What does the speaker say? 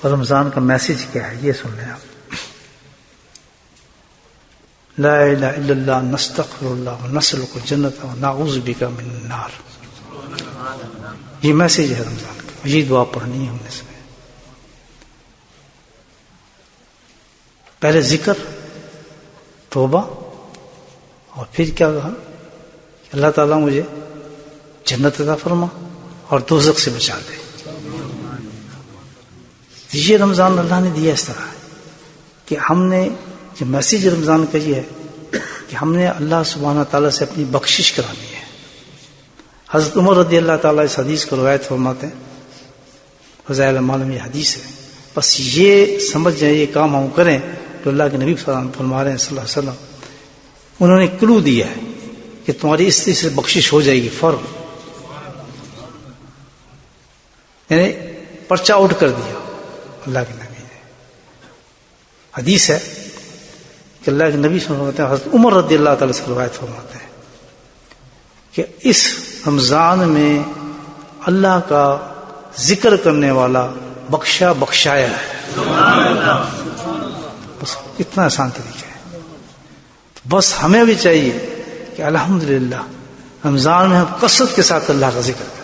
اور رمضان کا میسج کیا ہے یہ سن لیں آپ. لا الہ الا اللہ نستغفر اللہ ونسلک الجنۃ ونعوذ بک من النار. یہ میسج ہے رمضان کا. یہ دعا پڑھنی ہے ہم نے اس میں. پہلے ذکر، توبہ، اور پھر کیا کہا؟ اللہ تعالیٰ مجھے جنت عطا فرما اور دوزخ سے بچا دے. یہ رمضان اللہ نے دیا اس طرح کہ ہم نے جو میسج رمضان کا یہ ہے کہ ہم نے اللہ سبحانہ تعالیٰ سے اپنی بخشش کرانی ہے. حضرت عمر رضی اللہ تعالیٰ اس حدیث کو روایت فرماتے ہیں، فضائل اعمال میں یہ حدیث ہے. بس یہ سمجھ جائیں یہ کام ہم کریں تو اللہ کے نبی فرما رہے ہیں صلی اللہ علیہ وسلم، انہوں نے کلو دیا ہے کہ تمہاری اس طرح سے بخشش ہو جائے گی فوراً. یعنی پرچہ آؤٹ کر دیا اللہ کے نبی نے. حدیث ہے کہ اللہ کے نبی فرماتے ہیں، حضرت عمر رضی اللہ تعالیٰ سے روایت فرماتے ہیں کہ اس رمضان میں اللہ کا ذکر کرنے والا بخشا بخشایا ہے. بس اتنا آسان طریقہ ہے. بس ہمیں بھی چاہیے کہ الحمدللہ رمضان میں ہم کثرت کے ساتھ اللہ کا ذکر